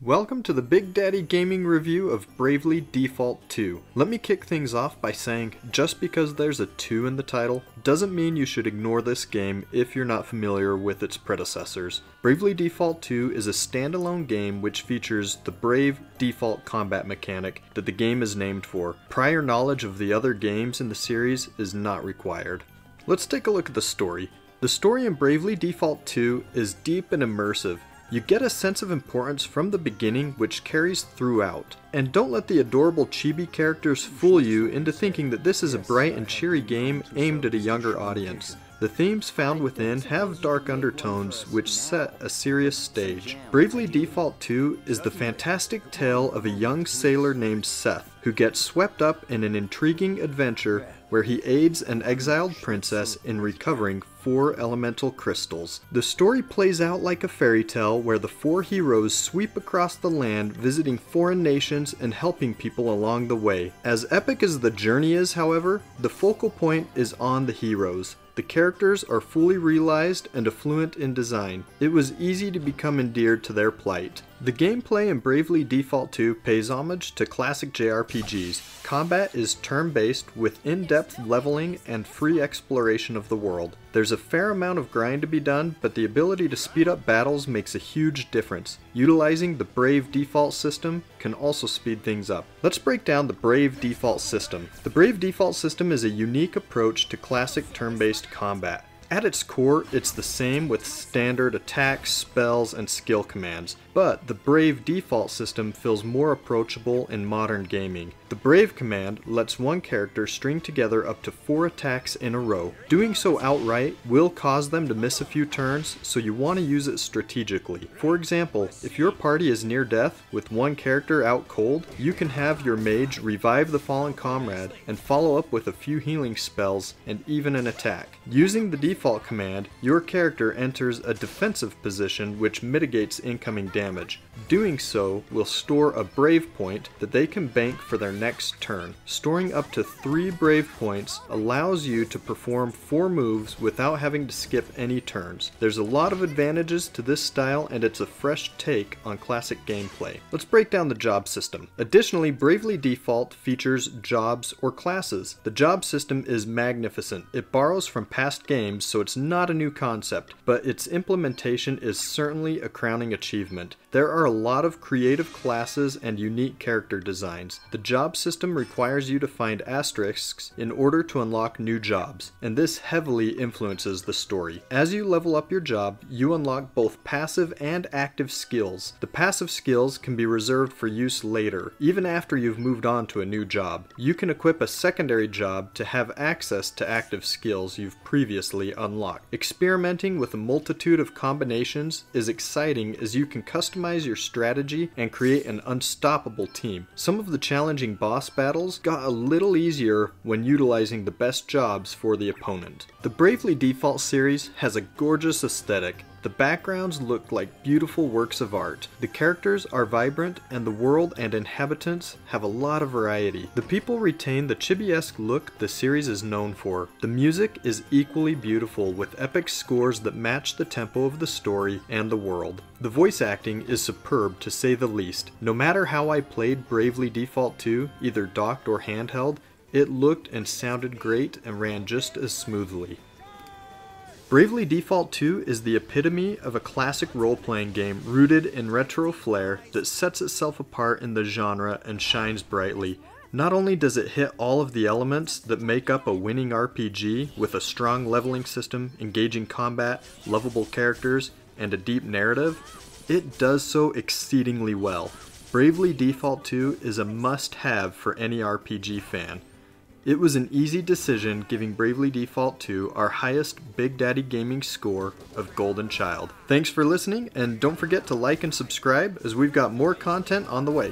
Welcome to the Big Daddy Gaming review of Bravely Default 2. Let me kick things off by saying, just because there's a 2 in the title, doesn't mean you should ignore this game if you're not familiar with its predecessors. Bravely Default 2 is a standalone game which features the Brave default combat mechanic that the game is named for. Prior knowledge of the other games in the series is not required. Let's take a look at the story. The story in Bravely Default 2 is deep and immersive. You get a sense of importance from the beginning which carries throughout. And don't let the adorable chibi characters fool you into thinking that this is a bright and cheery game aimed at a younger audience. The themes found within have dark undertones which set a serious stage. Bravely Default 2 is the fantastic tale of a young sailor named Seth who gets swept up in an intriguing adventure where he aids an exiled princess in recovering 4 elemental crystals. The story plays out like a fairy tale where the 4 heroes sweep across the land visiting foreign nations and helping people along the way. As epic as the journey is, however, the focal point is on the heroes. The characters are fully realized and affluent in design. It was easy to become endeared to their plight. The gameplay in Bravely Default 2 pays homage to classic JRPGs. Combat is turn-based with in-depth leveling and free exploration of the world. There's a fair amount of grind to be done, but the ability to speed up battles makes a huge difference. Utilizing the Brave default system can also speed things up. Let's break down the Brave default system. The Brave default system is a unique approach to classic turn-based combat. At its core, it's the same with standard attacks, spells, and skill commands, but the Brave default system feels more approachable in modern gaming. The Brave command lets one character string together up to 4 attacks in a row. Doing so outright will cause them to miss a few turns, so you want to use it strategically. For example, if your party is near death with one character out cold, you can have your mage revive the fallen comrade and follow up with a few healing spells and even an attack. Using the default command, your character enters a defensive position which mitigates incoming damage. Doing so will store a Brave point that they can bank for their next turn. Storing up to 3 Brave points allows you to perform 4 moves without having to skip any turns. There's a lot of advantages to this style and it's a fresh take on classic gameplay. Let's break down the job system. Additionally, Bravely Default features jobs or classes. The job system is magnificent. It borrows from past games, so it's not a new concept, but its implementation is certainly a crowning achievement. There are a lot of creative classes and unique character designs. The job system requires you to find asterisks in order to unlock new jobs, and this heavily influences the story. As you level up your job, you unlock both passive and active skills. The passive skills can be reserved for use later, even after you've moved on to a new job. You can equip a secondary job to have access to active skills you've previously unlocked. Experimenting with a multitude of combinations is exciting as you can customize your strategy and create an unstoppable team. Some of the challenging boss battles got a little easier when utilizing the best jobs for the opponent. The Bravely Default series has a gorgeous aesthetic. The backgrounds look like beautiful works of art. The characters are vibrant and the world and inhabitants have a lot of variety. The people retain the chibi-esque look the series is known for. The music is equally beautiful with epic scores that match the tempo of the story and the world. The voice acting is superb to say the least. No matter how I played Bravely Default 2, either docked or handheld, it looked and sounded great and ran just as smoothly. Bravely Default 2 is the epitome of a classic role-playing game rooted in retro flair that sets itself apart in the genre and shines brightly. Not only does it hit all of the elements that make up a winning RPG with a strong leveling system, engaging combat, lovable characters, and a deep narrative, it does so exceedingly well. Bravely Default 2 is a must-have for any RPG fan. It was an easy decision giving Bravely Default 2 our highest Big Daddy Gaming score of Golden Child. Thanks for listening, and don't forget to like and subscribe as we've got more content on the way.